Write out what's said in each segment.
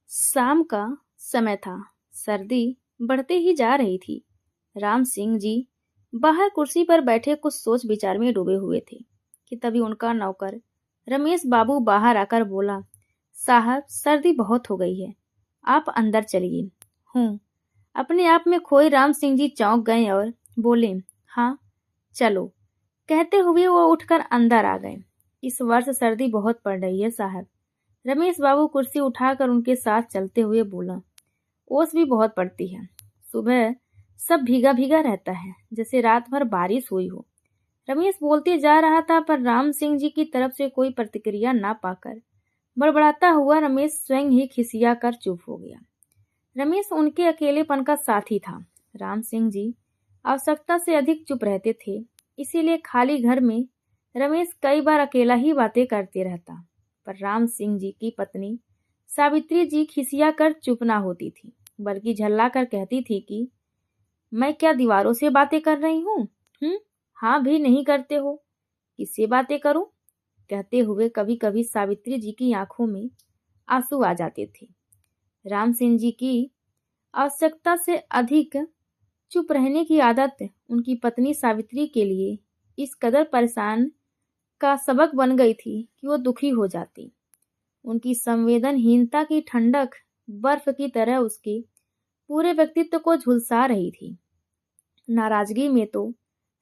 शाम का समय था। सर्दी बढ़ते ही जा रही थी। राम सिंह जी बाहर कुर्सी पर बैठे कुछ सोच विचार में डूबे हुए थे कि तभी उनका नौकर रमेश बाबू बाहर आकर बोला, साहब सर्दी बहुत हो गई है, आप अंदर चलिए। हूँ। अपने आप में खोए राम सिंह जी चौंक गए और बोले, हाँ चलो। कहते हुए वो उठकर अंदर आ गए। इस वर्ष सर्दी बहुत पड़ रही है साहब। रमेश बाबू कुर्सी उठाकर उनके साथ चलते हुए बोला, ओस भी बहुत पड़ती है। सुबह सब भीगा भीगा रहता है, जैसे रात भर बारिश हुई हो। रमेश बोलते जा रहा था, पर राम सिंह जी की तरफ से कोई प्रतिक्रिया ना पाकर बड़बड़ाता हुआ रमेश स्वयं ही खिसिया कर चुप हो गया। रमेश उनके अकेलेपन का साथी था। राम सिंह जी आवश्यकता से अधिक चुप रहते थे, इसीलिए खाली घर में रमेश कई बार अकेला ही बातें करते रहता। पर राम सिंह जी की पत्नी सावित्री जी खिसिया कर चुप ना होती थी, बल्कि झल्ला कर कहती थी कि मैं क्या दीवारों से बातें कर रही हूँ? हाँ भी नहीं करते हो, किससे बातें करूं? कहते हुए कभी कभी सावित्री जी की आंखों में आंसू आ जाते थे। राम सिंह जी की आवश्यकता से अधिक चुप रहने की आदत उनकी पत्नी सावित्री के लिए इस कदर परेशान का सबक बन गई थी कि वो दुखी हो जाती। उनकी संवेदनहीनता की ठंडक बर्फ की तरह उसके पूरे व्यक्तित्व को झुलसा रही थी। नाराजगी में तो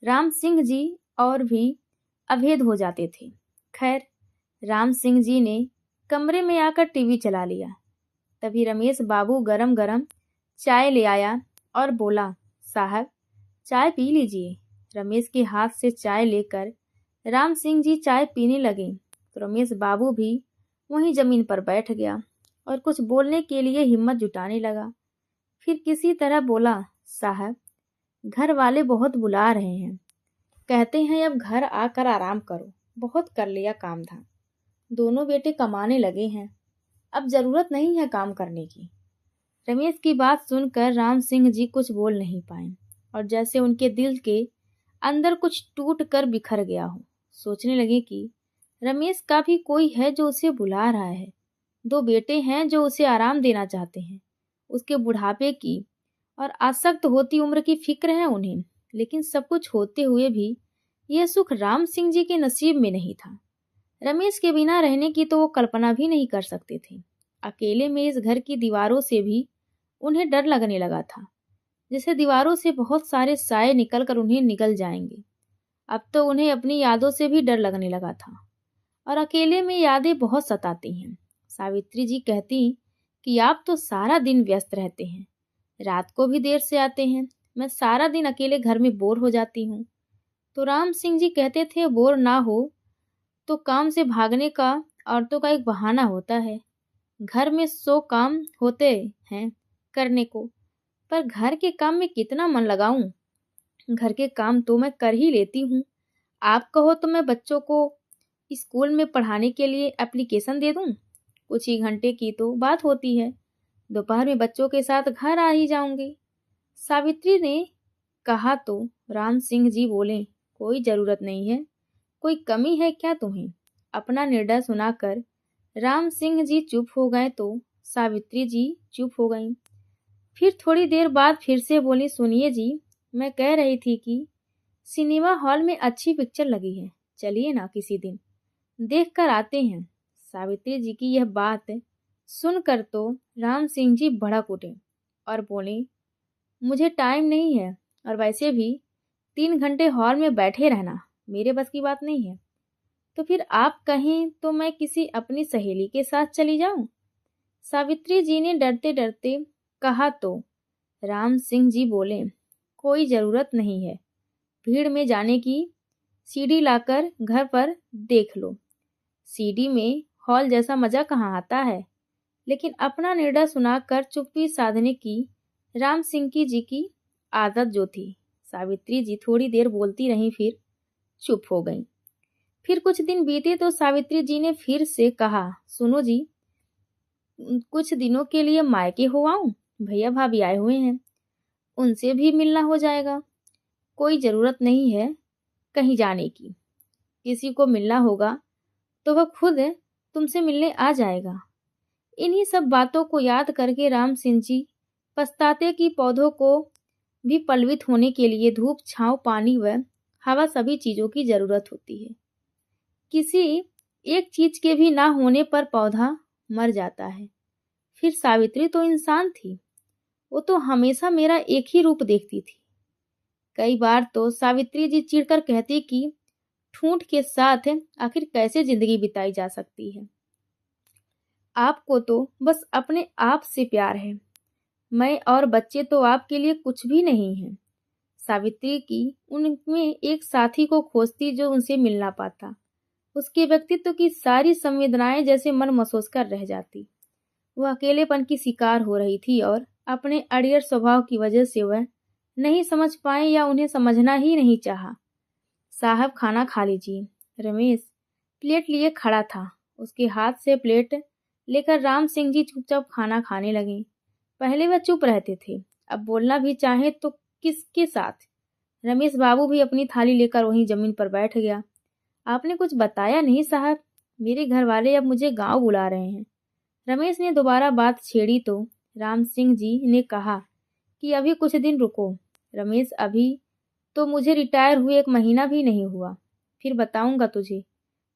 राम सिंह जी और भी अभेद हो जाते थे। खैर, राम सिंह जी ने कमरे में आकर टीवी चला लिया। तभी रमेश बाबू गरम गरम चाय ले आया और बोला, साहब चाय पी लीजिए। रमेश के हाथ से चाय लेकर राम सिंह जी चाय पीने लगे तो रमेश बाबू भी वहीं जमीन पर बैठ गया और कुछ बोलने के लिए हिम्मत जुटाने लगा। फिर किसी तरह बोला, साहब घर वाले बहुत बुला रहे हैं, कहते हैं अब घर आकर आराम करो, बहुत कर लिया काम धाम। दोनों बेटे कमाने लगे हैं, अब जरूरत नहीं है काम करने की। रमेश की बात सुनकर राम सिंह जी कुछ बोल नहीं पाए और जैसे उनके दिल के अंदर कुछ टूट कर बिखर गया हो। सोचने लगे कि रमेश का भी कोई है जो उसे बुला रहा है, दो बेटे हैं जो उसे आराम देना चाहते हैं, उसके बुढ़ापे की और आसक्त होती उम्र की फिक्र है उन्हें। लेकिन सब कुछ होते हुए भी यह सुख राम सिंह जी के नसीब में नहीं था। रमेश के बिना रहने की तो वो कल्पना भी नहीं कर सकते थे। अकेले में इस घर की दीवारों से भी उन्हें डर लगने लगा था, जैसे दीवारों से बहुत सारे साए निकलकर उन्हें निगल जाएंगे। अब तो उन्हें अपनी यादों से भी डर लगने लगा था और अकेले में यादें बहुत सताती हैं। सावित्री जी कहती कि आप तो सारा दिन व्यस्त रहते हैं, रात को भी देर से आते हैं, मैं सारा दिन अकेले घर में बोर हो जाती हूँ। तो राम सिंह जी कहते थे, बोर ना हो तो काम से भागने का औरतों का एक बहाना होता है। घर में 100 काम होते हैं करने को, पर घर के काम में कितना मन लगाऊं? घर के काम तो मैं कर ही लेती हूँ। आप कहो तो मैं बच्चों को स्कूल में पढ़ाने के लिए एप्लीकेशन दे दूं। कुछ ही घंटे की तो बात होती है, दोपहर में बच्चों के साथ घर आ ही जाऊंगी। सावित्री ने कहा तो राम सिंह जी बोले, कोई जरूरत नहीं है, कोई कमी है क्या तुम्हें? अपना निर्णय सुनाकर राम सिंह जी चुप हो गए तो सावित्री जी चुप हो गईं। फिर थोड़ी देर बाद फिर से बोली, सुनिए जी, मैं कह रही थी कि सिनेमा हॉल में अच्छी पिक्चर लगी है, चलिए ना किसी दिन देख कर आते हैं। सावित्री जी की यह बात सुनकर तो राम सिंह जी भड़क उठे और बोले, मुझे टाइम नहीं है और वैसे भी 3 घंटे हॉल में बैठे रहना मेरे बस की बात नहीं है। तो फिर आप कहें तो मैं किसी अपनी सहेली के साथ चली जाऊं? सावित्री जी ने डरते डरते कहा तो राम सिंह जी बोले, कोई जरूरत नहीं है, भीड़ में जाने की। सीडी लाकर घर पर देख लो। सीडी में हॉल जैसा मजा कहाँ आता है। लेकिन अपना निर्णय सुनाकर चुप्पी साधने की राम सिंह जी की आदत जो थी, सावित्री जी थोड़ी देर बोलती रहीं, फिर चुप हो गईं। फिर कुछ दिन बीते तो सावित्री जी ने फिर से कहा, सुनो जी, कुछ दिनों के लिए मायके हो आऊं? भैया भाभी आए हुए हैं, उनसे भी मिलना हो जाएगा। कोई जरूरत नहीं है कहीं जाने की, किसी को मिलना होगा तो वह खुद तुमसे मिलने आ जाएगा। इन्हीं सब बातों को याद करके राम सिंह जी पछताते कि पौधों को भी पल्वित होने के लिए धूप, छांव, पानी व हवा सभी चीजों की जरूरत होती है। किसी एक चीज के भी ना होने पर पौधा मर जाता है। फिर सावित्री तो इंसान थी, वो तो हमेशा मेरा एक ही रूप देखती थी। कई बार तो सावित्री जी चिढ़कर कहती कि ठूंठ के साथ आखिर कैसे जिंदगी बिताई जा सकती है। आपको तो बस अपने आप से प्यार है, मैं और बच्चे तो आपके लिए कुछ भी नहीं हैं। सावित्री की उनमें एक साथी को खोजती जो उनसे मिलना पाता। उसके व्यक्तित्व की सारी संवेदनाएं जैसे मन मसोस कर रह जाती। वह अकेलेपन की शिकार हो रही थी और अपने अड़ियर स्वभाव की वजह से वह नहीं समझ पाए या उन्हें समझना ही नहीं चाहा। साहब, खाना खा लीजिए। रमेश प्लेट लिए खड़ा था। उसके हाथ से प्लेट लेकर राम सिंह जी चुपचाप खाना खाने लगे। पहले वह चुप रहते थे, अब बोलना भी चाहे तो किसके साथ। रमेश बाबू भी अपनी थाली लेकर वहीं जमीन पर बैठ गया। आपने कुछ बताया नहीं साहब, मेरे घर वाले अब मुझे गांव बुला रहे हैं। रमेश ने दोबारा बात छेड़ी तो राम सिंह जी ने कहा कि अभी कुछ दिन रुको। रमेश, अभी तो मुझे रिटायर हुए 1 महीना भी नहीं हुआ, फिर बताऊंगा तुझे।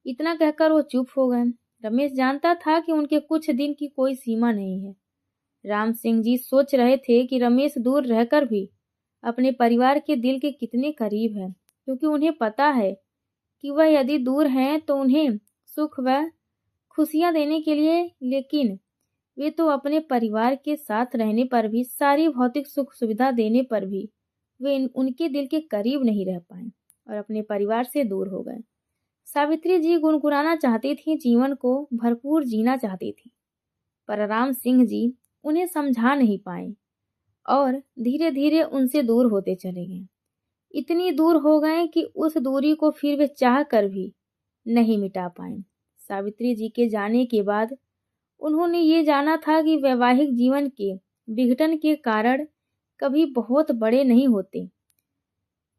इतना कहकर वो चुप हो गए। रमेश जानता था कि उनके कुछ दिन की कोई सीमा नहीं है। राम सिंह जी सोच रहे थे कि रमेश दूर रहकर भी अपने परिवार के दिल के कितने करीब है, क्योंकि उन्हें पता है कि वह यदि दूर हैं तो उन्हें सुख व खुशियां देने के लिए, लेकिन वे तो अपने परिवार के साथ रहने पर भी, सारी भौतिक सुख सुविधा देने पर भी वे उनके दिल के करीब नहीं रह पाए और अपने परिवार से दूर हो गए। सावित्री जी गुनगुनाना चाहती थी, जीवन को भरपूर जीना चाहती थी, पर राम सिंह जी उन्हें समझा नहीं पाए और धीरे धीरे उनसे दूर होते चले गए। इतनी दूर हो गए कि उस दूरी को फिर वे चाह कर भी नहीं मिटा पाए। सावित्री जी के जाने के बाद उन्होंने ये जाना था कि वैवाहिक जीवन के विघटन के कारण कभी बहुत बड़े नहीं होते।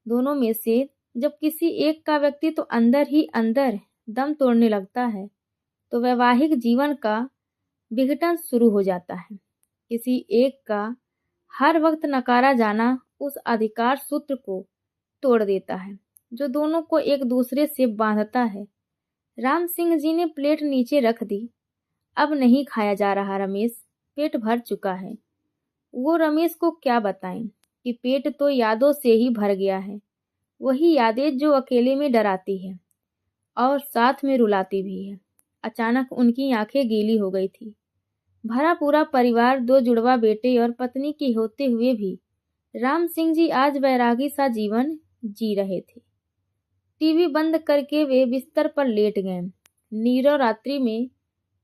दोनों में से जब किसी एक का व्यक्ति तो अंदर ही अंदर दम तोड़ने लगता है तो वैवाहिक जीवन का विघटन शुरू हो जाता है। किसी एक का हर वक्त नकारा जाना उस अधिकार सूत्र को तोड़ देता है जो दोनों को एक दूसरे से बांधता है। राम सिंह जी ने प्लेट नीचे रख दी। अब नहीं खाया जा रहा रमेश, पेट भर चुका है। वो रमेश को क्या बताएं कि पेट तो यादों से ही भर गया है, वही यादें जो अकेले में डराती है और साथ में रुलाती भी है। अचानक उनकी आंखें गीली हो गई थी। भरा पूरा परिवार, 2 जुड़वा बेटे और पत्नी के होते हुए भी राम सिंह जी आज वैरागी सा जीवन जी रहे थे। टीवी बंद करके वे बिस्तर पर लेट गए। नीरव रात्रि में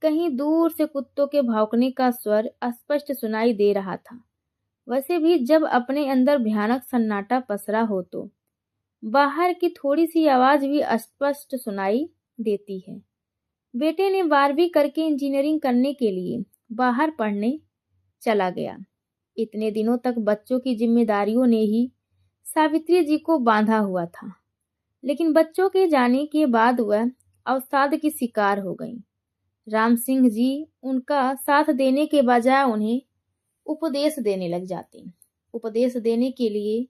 कहीं दूर से कुत्तों के भौंकने का स्वर स्पष्ट सुनाई दे रहा था। वैसे भी जब अपने अंदर भयानक सन्नाटा पसरा हो तो बाहर की थोड़ी सी आवाज भी स्पष्ट सुनाई देती है। बेटे ने 12वीं करके इंजीनियरिंग करने के लिए बाहर पढ़ने चला गया। इतने दिनों तक बच्चों की जिम्मेदारियों ने ही सावित्री जी को बांधा हुआ था, लेकिन बच्चों के जाने के बाद वह अवसाद की शिकार हो गई। राम सिंह जी उनका साथ देने के बजाय उन्हें उपदेश देने लग जाते। उपदेश देने के लिए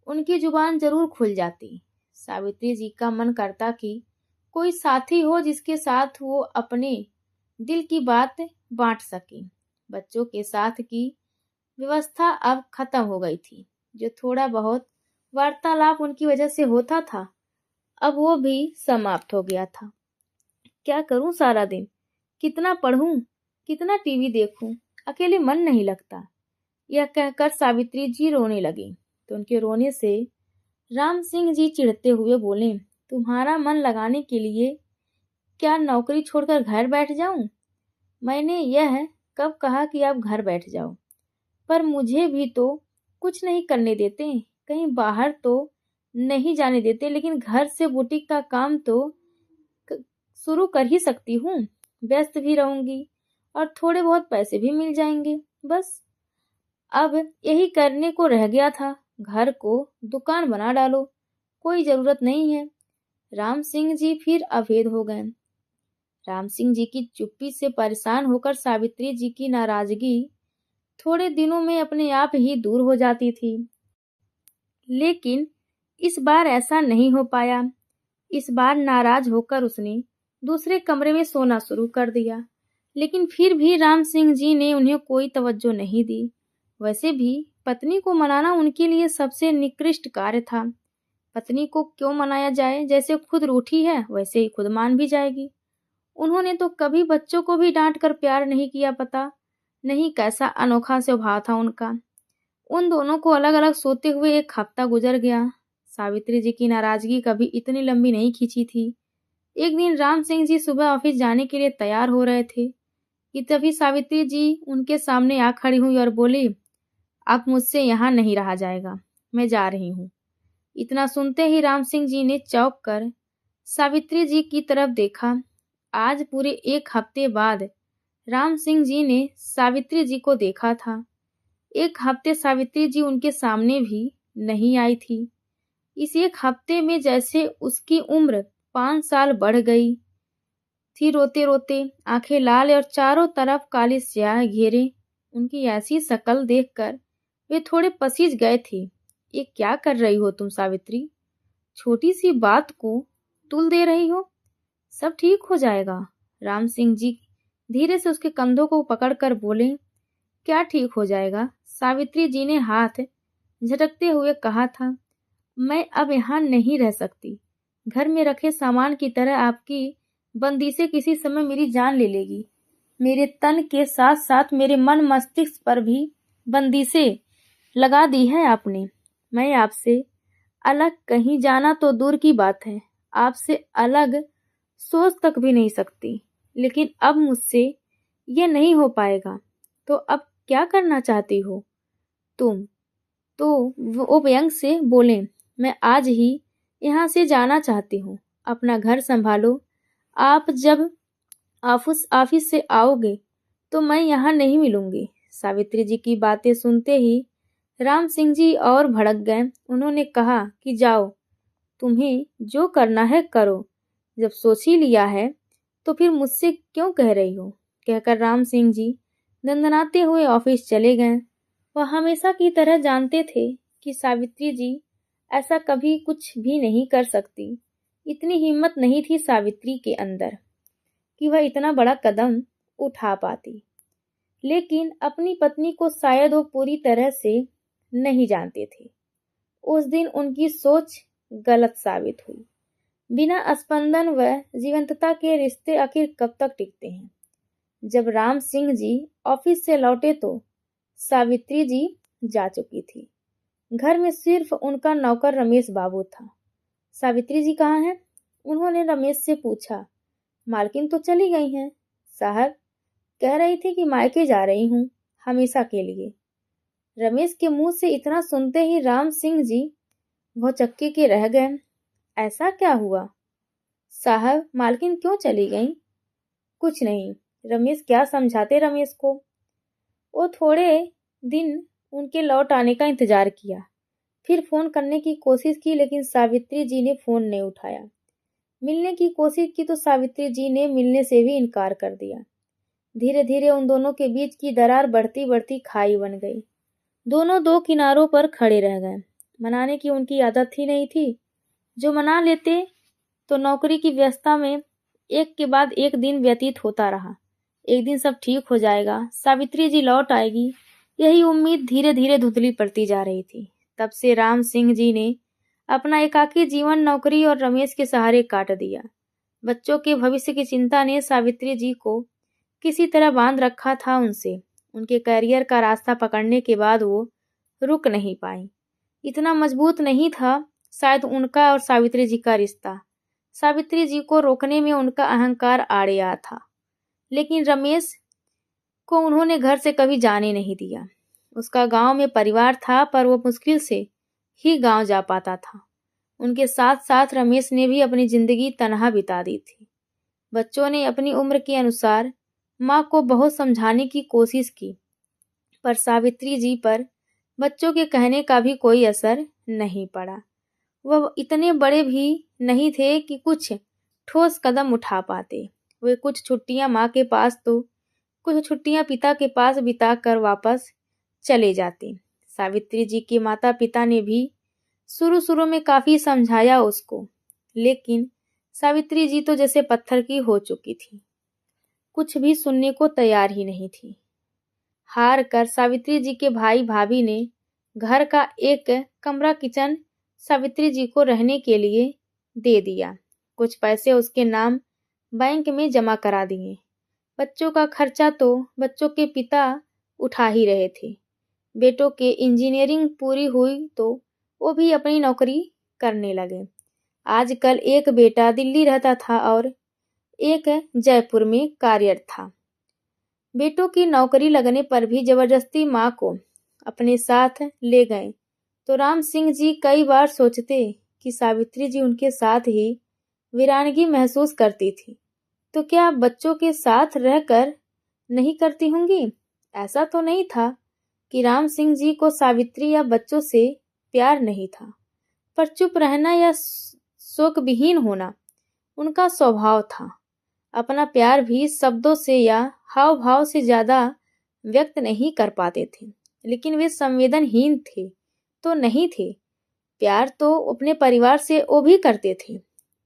उनकी जुबान जरूर खुल जाती। सावित्री जी का मन करता कि कोई साथी हो जिसके साथ वो अपने दिल की बात बांट सके। बच्चों के साथ की व्यवस्था अब खत्म हो गई थी। जो थोड़ा बहुत वार्तालाप उनकी वजह से होता था, अब वो भी समाप्त हो गया था। क्या करूं सारा दिन, कितना पढ़ूं, कितना टीवी देखूं, अकेले मन नहीं लगता। यह कहकर सावित्री जी रोने लगी तो उनके रोने से राम सिंह जी चिढ़ते हुए बोले, तुम्हारा मन लगाने के लिए क्या नौकरी छोड़कर घर बैठ जाऊं? मैंने यह कब कहा कि आप घर बैठ जाओ? पर मुझे भी तो कुछ नहीं करने देते, कहीं बाहर तो नहीं जाने देते, लेकिन घर से बुटीक का काम तो शुरू कर ही सकती हूँ। व्यस्त भी रहूंगी और थोड़े बहुत पैसे भी मिल जाएंगे। बस अब यही करने को रह गया था। घर को दुकान बना डालो, कोई जरूरत नहीं है। राम सिंह जी फिर अभेद हो गए। राम सिंह जी की चुप्पी से परेशान होकर सावित्री जी की नाराजगी थोड़े दिनों में अपने आप ही दूर हो जाती थी। लेकिन इस बार ऐसा नहीं हो पाया। इस बार नाराज होकर उसने दूसरे कमरे में सोना शुरू कर दिया। लेकिन फिर भी राम सिंह जी ने उन्हें कोई तवज्जो नहीं दी। वैसे भी पत्नी को मनाना उनके लिए सबसे निकृष्ट कार्य था। पत्नी को क्यों मनाया जाए? जैसे खुद रूठी है वैसे ही खुद मान भी जाएगी। उन्होंने तो कभी बच्चों को भी डांट कर प्यार नहीं किया। पता नहीं कैसा अनोखा स्वभाव था उनका। उन दोनों को अलग अलग सोते हुए एक हफ्ता गुजर गया। सावित्री जी की नाराजगी कभी इतनी लंबी नहीं खींची थी। एक दिन राम सिंह जी सुबह ऑफिस जाने के लिए तैयार हो रहे थे कि तभी सावित्री जी उनके सामने आ खड़ी हुई और बोली, अब मुझसे यहाँ नहीं रहा जाएगा, मैं जा रही हूँ। इतना सुनते ही राम सिंह जी ने चौंक कर सावित्री जी की तरफ देखा। आज पूरे एक हफ्ते बाद राम सिंह जी ने सावित्री जी को देखा था। एक हफ्ते सावित्री जी उनके सामने भी नहीं आई थी। इस एक हफ्ते में जैसे उसकी उम्र 5 साल बढ़ गई थी। रोते रोते आंखें लाल और चारों तरफ काले स्याह घेरे। उनकी ऐसी शक्ल देखकर वे थोड़े पसीज गए थे। ये क्या कर रही हो तुम सावित्री? छोटी सी बात को तुल दे रही हो। सब ठीक हो जाएगा। राम सिंह जी धीरे से उसके कंधों को पकड़कर बोले। क्या ठीक हो जाएगा? सावित्री जी ने हाथ झटकते हुए कहा था। मैं अब यहाँ नहीं रह सकती। घर में रखे सामान की तरह आपकी बंदिशें किसी समय मेरी जान ले लेगी। मेरे तन के साथ साथ मेरे मन मस्तिष्क पर भी बंदिशें लगा दी है आपने। मैं आपसे अलग कहीं जाना तो दूर की बात है, आपसे अलग सोच तक भी नहीं सकती। लेकिन अब मुझसे ये नहीं हो पाएगा। तो अब क्या करना चाहती हो तुम? तो वो व्यंग से बोले, मैं आज ही यहाँ से जाना चाहती हूँ। अपना घर संभालो। आप जब ऑफिस से आओगे तो मैं यहाँ नहीं मिलूंगी। सावित्री जी की बातें सुनते ही राम सिंह जी और भड़क गए। उन्होंने कहा कि जाओ, तुम्हें जो करना है करो। जब सोच ही लिया है तो फिर मुझसे क्यों कह रही हो? कहकर राम सिंह जी दंदनाते हुए ऑफिस चले गए। वह हमेशा की तरह जानते थे कि सावित्री जी ऐसा कभी कुछ भी नहीं कर सकती। इतनी हिम्मत नहीं थी सावित्री के अंदर कि वह इतना बड़ा कदम उठा पाती। लेकिन अपनी पत्नी को शायद वो पूरी तरह से नहीं जानते थे। उस दिन उनकी सोच गलत साबित हुई। बिना स्पंदन व जीवंतता के रिश्ते आखिर कब तक टिकते हैं? जब राम सिंह जी ऑफिस से लौटे तो सावित्री जी जा चुकी थी। घर में सिर्फ उनका नौकर रमेश बाबू था। सावित्री जी कहाँ हैं? उन्होंने रमेश से पूछा। मालकिन तो चली गई हैं साहब, कह रही थी कि मायके जा रही हूँ हमेशा के लिए। रमेश के मुंह से इतना सुनते ही राम सिंह जी भौचक्के के रह गए। ऐसा क्या हुआ साहब, मालकिन क्यों चली गई? कुछ नहीं। रमेश क्या समझाते रमेश को। वो थोड़े दिन उनके लौट आने का इंतजार किया, फिर फोन करने की कोशिश की, लेकिन सावित्री जी ने फोन नहीं उठाया। मिलने की कोशिश की तो सावित्री जी ने मिलने से भी इनकार कर दिया। धीरे धीरे उन दोनों के बीच की दरार बढ़ती बढ़ती खाई बन गई। दोनों दो किनारों पर खड़े रह गए। मनाने की उनकी आदत ही नहीं थी। जो मना लेते तो नौकरी की व्यस्तता में एक के बाद एक दिन व्यतीत होता रहा। एक दिन सब ठीक हो जाएगा, सावित्री जी लौट आएगी, यही उम्मीद धीरे धीरे धुंधली पड़ती जा रही थी। तब से राम सिंह जी ने अपना एकाकी जीवन नौकरी और रमेश के सहारे काट दिया। बच्चों के भविष्य की चिंता ने सावित्री जी को किसी तरह बांध रखा था उनसे। उनके करियर का रास्ता पकड़ने के बाद वो रुक नहीं पाई। इतना मजबूत नहीं था शायद उनका और सावित्री जी का रिश्ता। सावित्री जी को रोकने में उनका अहंकार आड़े आ था। लेकिन रमेश को उन्होंने घर से कभी जाने नहीं दिया। उसका गांव में परिवार था, पर वो मुश्किल से ही गांव जा पाता था। उनके साथ साथ रमेश ने भी अपनी जिंदगी तनहा बिता दी थी। बच्चों ने अपनी उम्र के अनुसार माँ को बहुत समझाने की कोशिश की, पर सावित्री जी पर बच्चों के कहने का भी कोई असर नहीं पड़ा। वह इतने बड़े भी नहीं थे कि कुछ ठोस कदम उठा पाते। वे कुछ छुट्टियां माँ के पास तो कुछ छुट्टियां पिता के पास बिता कर वापस चले जाते। सावित्री जी के माता पिता ने भी शुरू शुरू में काफी समझाया उसको, लेकिन सावित्री जी तो जैसे पत्थर की हो चुकी थी, कुछ भी सुनने को तैयार ही नहीं थी। हार कर सावित्री जी के भाई भाभी ने घर का एक कमरा किचन सावित्री जी को रहने के लिए दे दिया। कुछ पैसे उसके नाम बैंक में जमा करा दिए। बच्चों का खर्चा तो बच्चों के पिता उठा ही रहे थे। बेटों के इंजीनियरिंग पूरी हुई तो वो भी अपनी नौकरी करने लगे। आजकल एक बेटा दिल्ली रहता था और एक जयपुर में कार्यरत था। बेटों की नौकरी लगने पर भी जबरदस्ती माँ को अपने साथ ले गए तो राम सिंह जी कई बार सोचते कि सावित्री जी उनके साथ ही वीरानगी महसूस करती थी, तो क्या बच्चों के साथ रहकर नहीं करती होंगी। ऐसा तो नहीं था कि राम सिंह जी को सावित्री या बच्चों से प्यार नहीं था, पर चुप रहना या शोक विहीन होना उनका स्वभाव था। अपना प्यार भी शब्दों से या हाव भाव से ज्यादा व्यक्त नहीं कर पाते थे, लेकिन वे संवेदनहीन थे तो नहीं थे। प्यार तो अपने परिवार से वो भी करते थे।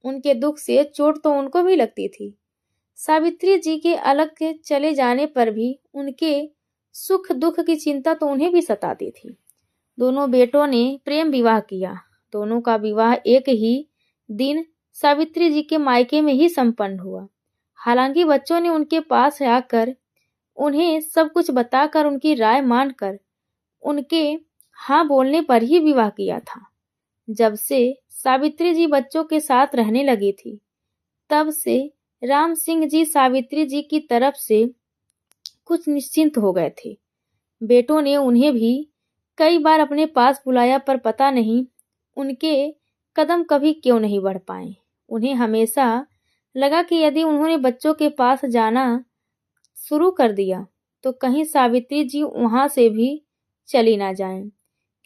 उनके दुख से चोट तो उनको भी लगती थी। सावित्री जी के अलग के चले जाने पर भी उनके सुख दुख की चिंता तो उन्हें भी सताती थी। दोनों बेटों ने प्रेम विवाह किया। दोनों का विवाह एक ही दिन सावित्री जी के मायके में ही संपन्न हुआ। हालांकि बच्चों ने उनके पास आकर उन्हें सब कुछ बताकर उनकी राय मानकर उनके हाँ बोलने पर ही विवाह किया था। जब से सावित्री जी बच्चों के साथ रहने लगी थी, तब से राम सिंह जी सावित्री जी की तरफ से कुछ निश्चिंत हो गए थे। बेटों ने उन्हें भी कई बार अपने पास बुलाया, पर पता नहीं उनके कदम कभी क्यों नहीं बढ़ पाए। उन्हें हमेशा लगा कि यदि उन्होंने बच्चों के पास जाना शुरू कर दिया तो कहीं सावित्री जी वहां से भी चली ना जाएं,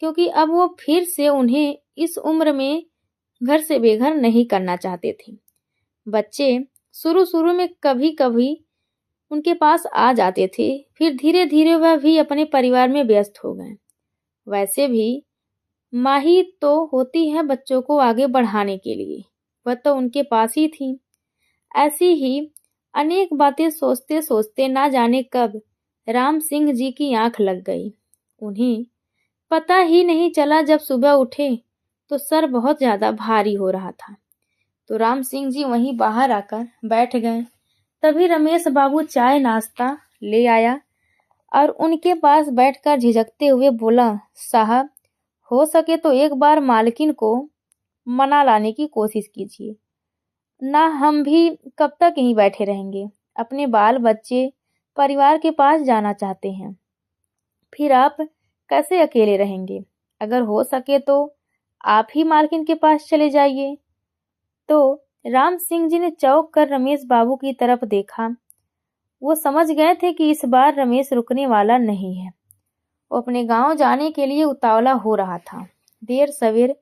क्योंकि अब वो फिर से उन्हें इस उम्र में घर से बेघर नहीं करना चाहते थे। बच्चे शुरू शुरू में कभी कभी उनके पास आ जाते थे, फिर धीरे धीरे वह भी अपने परिवार में व्यस्त हो गए। वैसे भी माँ ही तो होती है बच्चों को आगे बढ़ाने के लिए, वह तो उनके पास ही थी। ऐसी ही अनेक बातें सोचते सोचते ना जाने कब राम सिंह जी की आंख लग गई। उन्हें पता ही नहीं चला, जब सुबह उठे तो सर बहुत ज्यादा भारी हो रहा था। तो राम सिंह जी वहीं बाहर आकर बैठ गए। तभी रमेश बाबू चाय नाश्ता ले आया और उनके पास बैठकर झिझकते हुए बोला, साहब, हो सके तो एक बार मालकिन को मना लाने की कोशिश कीजिए ना, हम भी कब तक यहीं बैठे रहेंगे। अपने बाल बच्चे परिवार के पास जाना चाहते हैं, फिर आप कैसे अकेले रहेंगे। अगर हो सके तो आप ही मालकिन के पास चले जाइए। तो राम सिंह जी ने चौंक कर रमेश बाबू की तरफ देखा। वो समझ गए थे कि इस बार रमेश रुकने वाला नहीं है। वो अपने गांव जाने के लिए उतावला हो रहा था। देर सवेर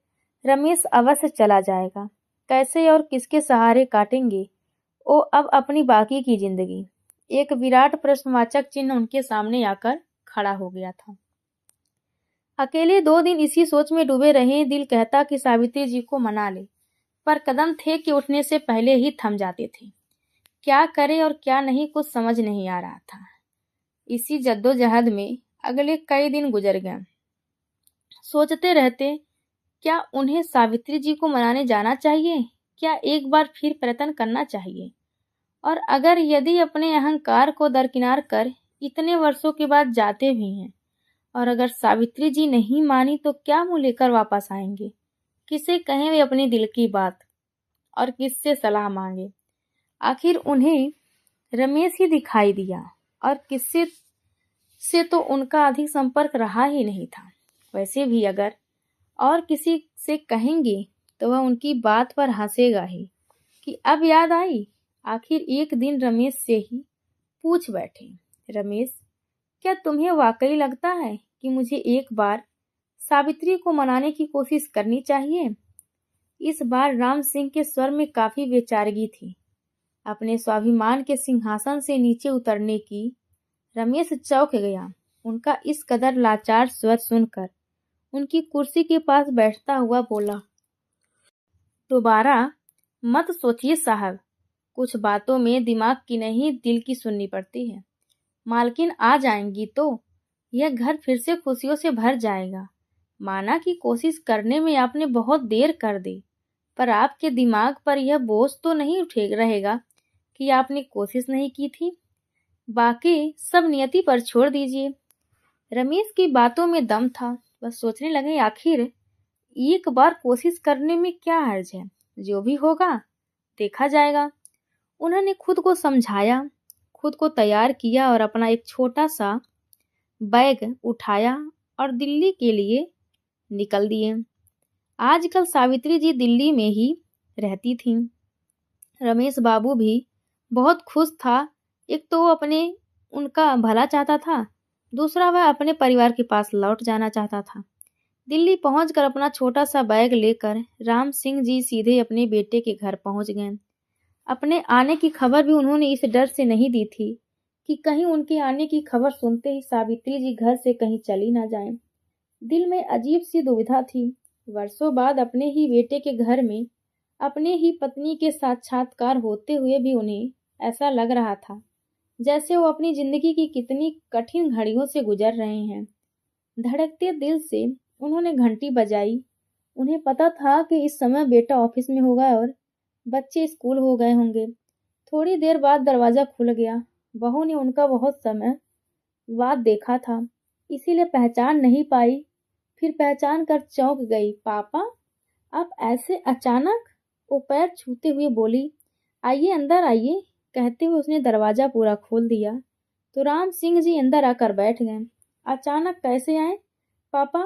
रमेश अवश्य चला जाएगा। कैसे और किसके सहारे काटेंगे वो अब अपनी बाकी की जिंदगी। एक विराट प्रश्नवाचक चिन्ह उनके सामने आकर खड़ा हो गया था। अकेले 2 दिन इसी सोच में डूबे रहे। दिल कहता कि सावित्री जी को मना ले, पर कदम थे कि उठने से पहले ही थम जाते थे। क्या करे और क्या नहीं, कुछ समझ नहीं आ रहा था। इसी जद्दोजहद में अगले कई दिन गुजर गए। सोचते रहते, क्या उन्हें सावित्री जी को मनाने जाना चाहिए, क्या एक बार फिर प्रयत्न करना चाहिए। और अगर यदि अपने अहंकार को दरकिनार कर इतने वर्षों के बाद जाते भी हैं, और अगर सावित्री जी नहीं मानी तो क्या मुंह लेकर वापस आएंगे। किसे कहें वे अपने दिल की बात, और किससे सलाह मांगे। आखिर उन्हें रमेश ही दिखाई दिया, और किससे से तो उनका अधिक संपर्क रहा ही नहीं था। वैसे भी अगर और किसी से कहेंगे तो वह उनकी बात पर हंसेगा ही कि अब याद आई। आखिर एक दिन रमेश से ही पूछ बैठे, रमेश, क्या तुम्हें वाकई लगता है कि मुझे एक बार सावित्री को मनाने की कोशिश करनी चाहिए। इस बार राम सिंह के स्वर में काफी बेचारगी थी। अपने स्वाभिमान के सिंहासन से नीचे उतरने की। रमेश चौंक गया। उनका इस कदर लाचार स्वर सुनकर उनकी कुर्सी के पास बैठता हुआ बोला, दोबारा मत सोचिए साहब, कुछ बातों में दिमाग की नहीं दिल की सुननी पड़ती है। मालकिन आ जाएंगी तो यह घर फिर से खुशियों से भर जाएगा। माना कि कोशिश करने में आपने बहुत देर कर दी, पर आपके दिमाग पर यह बोझ तो नहीं उठे रहेगा कि आपने कोशिश नहीं की थी। बाकी सब नियति पर छोड़ दीजिए। रमेश की बातों में दम था। बस सोचने लगे, आखिर एक बार कोशिश करने में क्या हर्ज है, जो भी होगा देखा जाएगा। उन्होंने खुद को समझाया, खुद को तैयार किया और अपना एक छोटा सा बैग उठाया और दिल्ली के लिए निकल दिए। आजकल सावित्री जी दिल्ली में ही रहती थीं। रमेश बाबू भी बहुत खुश था। एक तो वो अपने उनका भला चाहता था, दूसरा वह अपने परिवार के पास लौट जाना चाहता था। दिल्ली पहुंचकर अपना छोटा सा बैग लेकर राम सिंह जी सीधे अपने बेटे के घर पहुंच गए। अपने आने की खबर भी उन्होंने इस डर से नहीं दी थी कि कहीं उनके आने की खबर सुनते ही सावित्री जी घर से कहीं चली ना जाएं। दिल में अजीब सी दुविधा थी। वर्षों बाद अपने ही बेटे के घर में अपने ही पत्नी के साक्षात्कार होते हुए भी उन्हें ऐसा लग रहा था जैसे वो अपनी जिंदगी की कितनी कठिन घड़ियों से गुजर रहे हैं। धड़कते दिल से उन्होंने घंटी बजाई। उन्हें पता था कि इस समय बेटा ऑफिस में होगा और बच्चे स्कूल हो गए होंगे। थोड़ी देर बाद दरवाजा खुल गया। बहू ने उनका बहुत समय बाद देखा था, इसीलिए पहचान नहीं पाई। फिर पहचान कर चौंक गई। पापा, आप ऐसे अचानक? वो पैर छूते हुए बोली, आइए अंदर आइए। कहते हुए उसने दरवाजा पूरा खोल दिया तो राम सिंह जी अंदर आकर बैठ गए। अचानक कैसे आए पापा?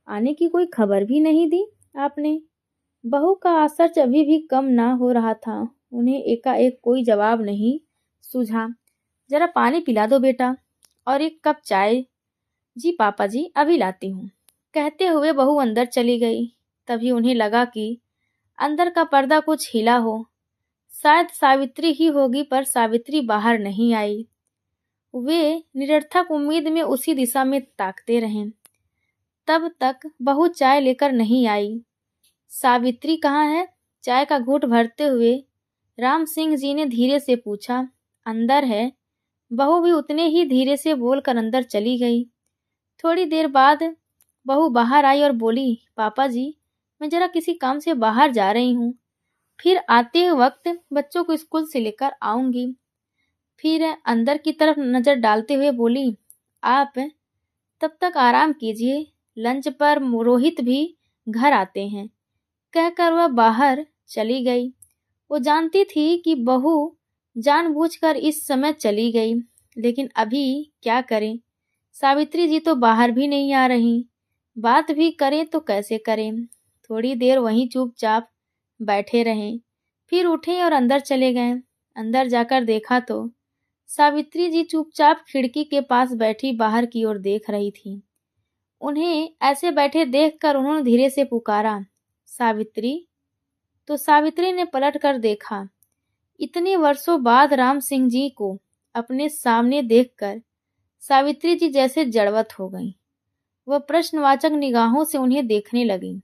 आने की कोई खबर भी नहीं दी आपने। बहू का आश्चर्य अभी भी कम ना हो रहा था। उन्हें एकाएक कोई जवाब नहीं सूझा। जरा पानी पिला दो बेटा, और एक कप चाय। जी पापा जी, अभी लाती हूँ। कहते हुए बहू अंदर चली गई। तभी उन्हें लगा कि अंदर का पर्दा कुछ हिला हो। शायद सावित्री ही होगी, पर सावित्री बाहर नहीं आई। वे निरर्थक उम्मीद में उसी दिशा में ताकते रहे। तब तक बहू चाय लेकर नहीं आई। सावित्री कहाँ है? चाय का घूंट भरते हुए राम सिंह जी ने धीरे से पूछा। अंदर है। बहू भी उतने ही धीरे से बोलकर अंदर चली गई। थोड़ी देर बाद बहू बाहर आई और बोली, पापा जी, मैं जरा किसी काम से बाहर जा रही हूँ, फिर आते वक्त बच्चों को स्कूल से लेकर आऊंगी। फिर अंदर की तरफ नजर डालते हुए बोली, आप तब तक आराम कीजिए, लंच पर रोहित भी घर आते हैं। कहकर वह बाहर चली गई। वो जानती थी कि बहू जानबूझकर इस समय चली गई, लेकिन अभी क्या करें? सावित्री जी तो बाहर भी नहीं आ रही। बात भी करें तो कैसे करें? थोड़ी देर वहीं चुपचाप बैठे रहें, फिर उठे और अंदर चले गए। अंदर जाकर देखा तो सावित्री जी चुपचाप खिड़की के पास बैठी बाहर की ओर देख रही थी। उन्हें ऐसे बैठे देखकर उन्होंने धीरे से पुकारा, सावित्री। तो सावित्री ने पलट कर देखा। इतने वर्षों बाद राम सिंह जी को अपने सामने देखकर सावित्री जी जैसे जड़वत हो गईं। वह प्रश्नवाचक निगाहों से उन्हें देखने लगी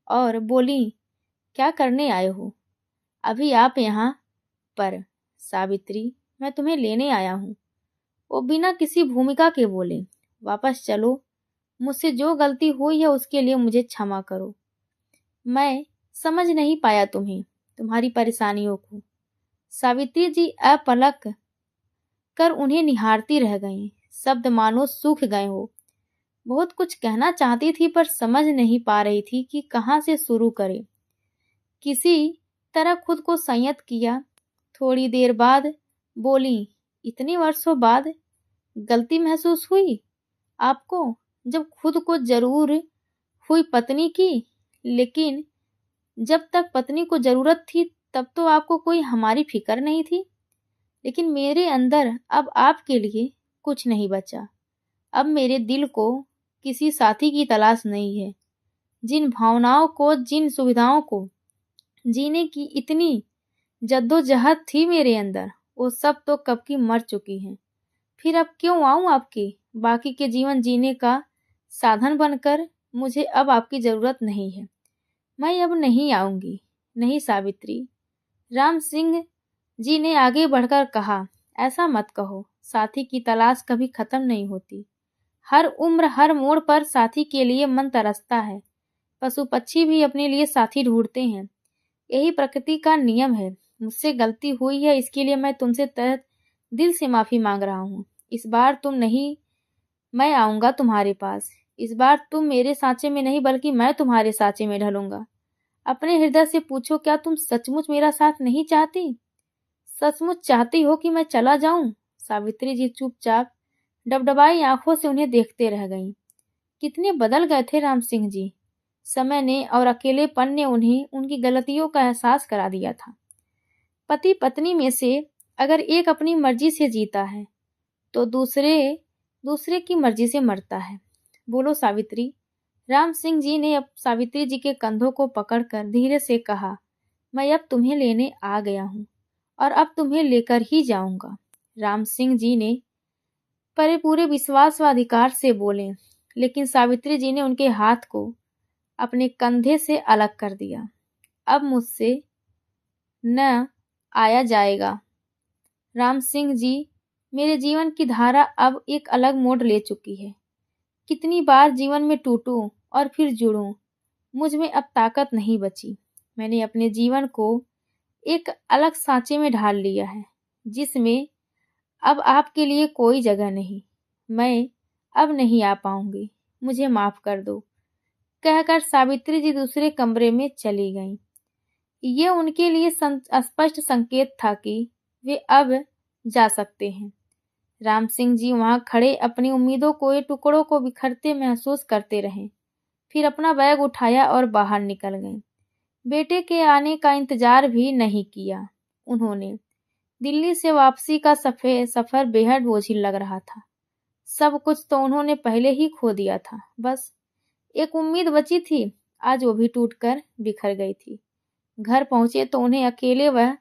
और बोली, क्या करने आए हो अभी आप यहाँ पर? सावित्री, मैं तुम्हें लेने आया हूँ। वो बिना किसी भूमिका के बोले, वापस चलो। मुझसे जो गलती हुई है उसके लिए मुझे क्षमा करो। मैं समझ नहीं पाया तुम्हारी परेशानियों को। सावित्री जी अपलक कर उन्हें निहारती रह गईं। शब्द मानो सूख गए हो। बहुत कुछ कहना चाहती थी पर समझ नहीं पा रही थी कि कहाँ से शुरू करे। किसी तरह खुद को संयत किया। थोड़ी देर बाद बोली, इतने वर्षों बाद गलती महसूस हुई आपको? जब खुद को जरूर हुई पत्नी की, लेकिन जब तक पत्नी को जरूरत थी तब तो आपको कोई हमारी फिक्र नहीं थी। लेकिन मेरे अंदर अब आपके लिए कुछ नहीं बचा। अब मेरे दिल को किसी साथी की तलाश नहीं है। जिन भावनाओं को, जिन सुविधाओं को जीने की इतनी जद्दोजहद थी मेरे अंदर, वो सब तो कब की मर चुकी हैं। फिर अब क्यों आऊं आपके बाकी के जीवन जीने का साधन बनकर? मुझे अब आपकी जरूरत नहीं है। मैं अब नहीं आऊंगी। नहीं सावित्री, राम सिंह जी ने आगे बढ़कर कहा, ऐसा मत कहो। साथी की तलाश कभी खत्म नहीं होती। हर उम्र हर मोड़ पर साथी के लिए मन तरसता है। पशु पक्षी भी अपने लिए साथी ढूंढते हैं। यही प्रकृति का नियम है। मुझसे गलती हुई है, इसके लिए मैं तुमसे तहे दिल से माफी मांग रहा हूँ। इस बार तुम नहीं, मैं आऊंगा तुम्हारे पास। इस बार तुम मेरे सांचे में नहीं बल्कि मैं तुम्हारे सांचे में ढलूंगा। अपने हृदय से पूछो, क्या तुम सचमुच मेरा साथ नहीं चाहती? सचमुच चाहती हो कि मैं चला जाऊं? सावित्री जी चुपचाप डबडबाई आंखों से उन्हें देखते रह गईं। कितने बदल गए थे राम सिंह जी। समय ने और अकेलेपन ने उन्हें उनकी गलतियों का एहसास करा दिया था। पति पत्नी में से अगर एक अपनी मर्जी से जीता है तो दूसरे दूसरे की मर्जी से मरता है। बोलो सावित्री। राम सिंह जी ने अब सावित्री जी के कंधों को पकड़कर धीरे से कहा, मैं अब तुम्हें लेने आ गया हूँ और अब तुम्हें लेकर ही जाऊंगा। राम सिंह जी ने पूरे विश्वास व अधिकार से बोले, लेकिन सावित्री जी ने उनके हाथ को अपने कंधे से अलग कर दिया। अब मुझसे न आया जाएगा। राम सिंह जी, मेरे जीवन की धारा अब एक अलग मोड़ ले चुकी है। कितनी बार जीवन में टूटूं और फिर जुड़ूं, मुझ में अब ताकत नहीं बची। मैंने अपने जीवन को एक अलग सांचे में ढाल लिया है, जिसमें अब आपके लिए कोई जगह नहीं। मैं अब नहीं आ पाऊंगी, मुझे माफ कर दो, कहकर सावित्री जी दूसरे कमरे में चली गईं। ये उनके लिए स्पष्ट संकेत था कि वे अब जा सकते हैं। राम सिंह जी वहां खड़े अपनी उम्मीदों को टुकड़ों को बिखरते महसूस करते रहे। फिर अपना बैग उठाया और बाहर निकल गए। बेटे के आने का इंतजार भी नहीं किया उन्होंने। दिल्ली से वापसी का सफर बेहद बोझिल लग रहा था। सब कुछ तो उन्होंने पहले ही खो दिया था। बस एक उम्मीद बची थी, आज वो भी टूटकर बिखर गई थी। घर पहुंचे तो उन्हें अकेले व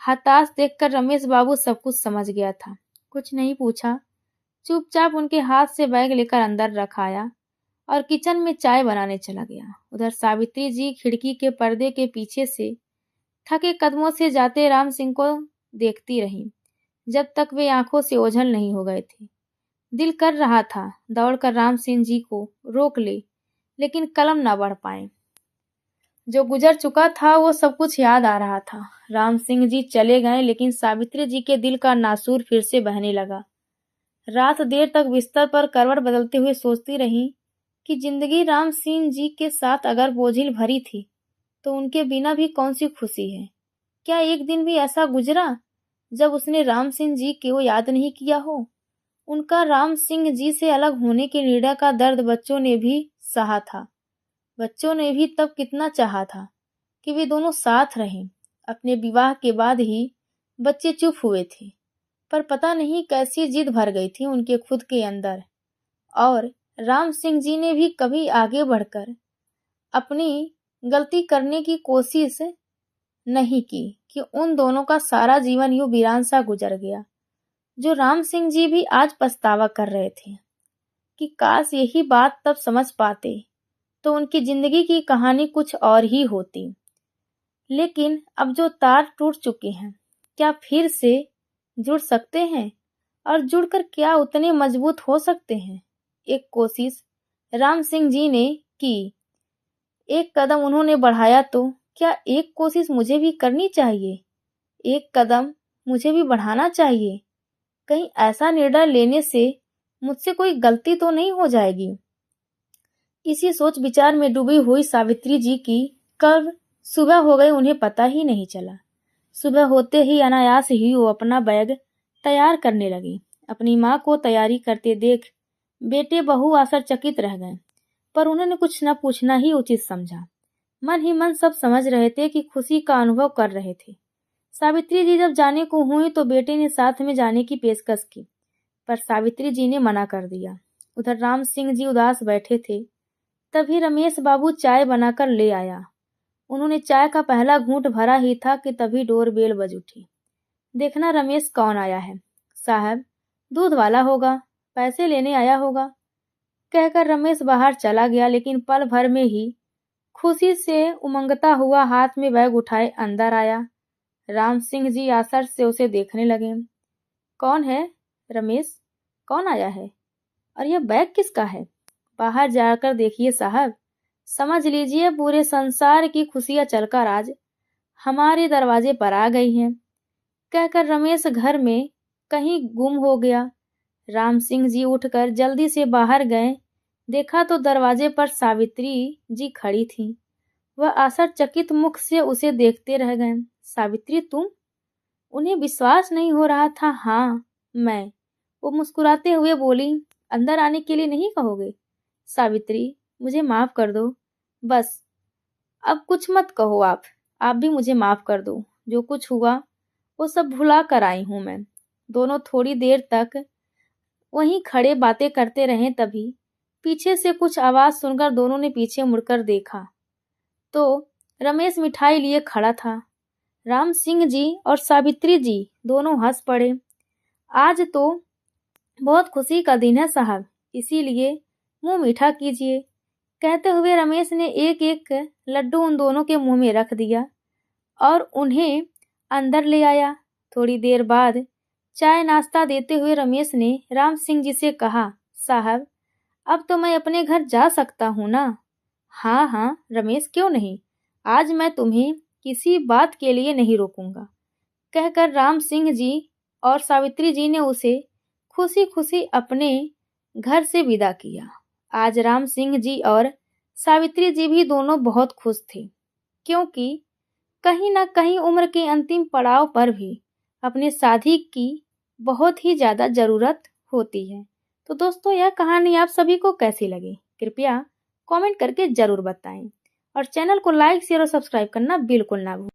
हताश देखकर रमेश बाबू सब कुछ समझ गया था। कुछ नहीं पूछा, चुपचाप उनके हाथ से बैग लेकर अंदर रखाया और किचन में चाय बनाने चला गया। उधर सावित्री जी खिड़की के पर्दे के पीछे से थके कदमों से जाते राम सिंह को देखती रहीं, जब तक वे आंखों से ओझल नहीं हो गए थे। दिल कर रहा था दौड़कर राम सिंह जी को रोक ले, लेकिन कलम न बढ़ पाए। जो गुजर चुका था वो सब कुछ याद आ रहा था। राम सिंह जी चले गए, लेकिन सावित्री जी के दिल का नासूर फिर से बहने लगा। रात देर तक बिस्तर पर करवट बदलते हुए सोचती रही कि जिंदगी राम सिंह जी के साथ अगर बोझिल भरी थी तो उनके बिना भी कौन सी खुशी है। क्या एक दिन भी ऐसा गुजरा जब उसने राम सिंह जी को याद नहीं किया हो? उनका राम सिंह जी से अलग होने के निर्णय का दर्द बच्चों ने भी सहा था। बच्चों ने भी तब कितना चाहा था कि वे दोनों साथ रहें। अपने विवाह के बाद ही बच्चे चुप हुए थे, पर पता नहीं कैसी जिद भर गई थी उनके खुद के अंदर। और राम सिंह जी ने भी कभी आगे बढ़कर अपनी गलती करने की कोशिश नहीं की कि उन दोनों का सारा जीवन यूं वीरान सा गुजर गया। जो राम सिंह जी भी आज पछतावा कर रहे थे कि काश यही बात तब समझ पाते तो उनकी जिंदगी की कहानी कुछ और ही होती। लेकिन अब जो तार टूट चुके हैं, क्या फिर से जुड़ सकते हैं? और जुड़कर क्या उतने मजबूत हो सकते हैं? एक कोशिश राम सिंह जी ने की, एक कदम उन्होंने बढ़ाया, तो क्या एक कोशिश मुझे भी करनी चाहिए? एक कदम मुझे भी बढ़ाना चाहिए। कहीं ऐसा निर्णय लेने से मुझसे कोई गलती तो नहीं हो जाएगी। इसी सोच विचार में डूबी हुई सावित्री जी की कब सुबह हो गई उन्हें पता ही नहीं चला। सुबह होते ही अनायास ही वो अपना बैग तैयार करने लगी। अपनी माँ को तैयारी करते देख बेटे बहू आश्चर्यचकित रह गए, पर उन्होंने कुछ न पूछना ही उचित समझा। मन ही मन सब समझ रहे थे कि खुशी का अनुभव कर रहे थे। सावित्री जी जब जाने को हुई तो बेटे ने साथ में जाने की पेशकश की, पर सावित्री जी ने मना कर दिया। उधर राम सिंह जी उदास बैठे थे। तभी रमेश बाबू चाय बनाकर ले आया। उन्होंने चाय का पहला घूंट भरा ही था कि तभी डोरबेल बज उठी। देखना रमेश कौन आया है। साहब, दूध वाला होगा, पैसे लेने आया होगा, कहकर रमेश बाहर चला गया, लेकिन पल भर में ही खुशी से उमंगता हुआ हाथ में बैग उठाए अंदर आया। राम सिंह जी आसर से उसे देखने लगे। कौन है रमेश, कौन आया है, और यह बैग किसका है? बाहर जाकर देखिए साहब, समझ लीजिए पूरे संसार की खुशियां चलकर आज हमारे दरवाजे पर आ गई हैं, कहकर रमेश घर में कहीं गुम हो गया। राम सिंह जी उठकर जल्दी से बाहर गए। देखा तो दरवाजे पर सावित्री जी खड़ी थीं। वह आश्चर्यचकित मुख से उसे देखते रह गए। सावित्री, तुम? उन्हें विश्वास नहीं हो रहा था। हाँ, मैं। वो मुस्कुराते हुए बोली, अंदर आने के लिए नहीं कहोगे? सावित्री, मुझे माफ कर दो, बस अब कुछ मत कहो। आप भी मुझे माफ कर दो। जो कुछ हुआ वो सब भुला कर आई हूं मैं। दोनों थोड़ी देर तक वहीं खड़े बातें करते रहे। तभी पीछे से कुछ आवाज सुनकर दोनों ने पीछे मुड़कर देखा तो रमेश मिठाई लिए खड़ा था। राम सिंह जी और सावित्री जी दोनों हंस पड़े। आज तो बहुत खुशी का दिन है साहब, इसीलिए मुंह मीठा कीजिए, कहते हुए रमेश ने एक एक लड्डू उन दोनों के मुंह में रख दिया और उन्हें अंदर ले आया। थोड़ी देर बाद चाय नाश्ता देते हुए रमेश ने राम सिंह जी से कहा, साहब, अब तो मैं अपने घर जा सकता हूँ ना? हाँ हाँ रमेश, क्यों नहीं, आज मैं तुम्हें किसी बात के लिए नहीं रोकूंगा, कहकर राम सिंह जी और सावित्री जी ने उसे खुशी खुशी अपने घर से विदा किया। आज राम सिंह जी और सावित्री जी भी दोनों बहुत खुश थे, क्योंकि कहीं न कहीं उम्र के अंतिम पड़ाव पर भी अपने साथी की बहुत ही ज्यादा जरूरत होती है। तो दोस्तों, यह कहानी आप सभी को कैसी लगी, कृपया कमेंट करके जरूर बताएं और चैनल को लाइक शेयर और सब्सक्राइब करना बिल्कुल ना भूलें।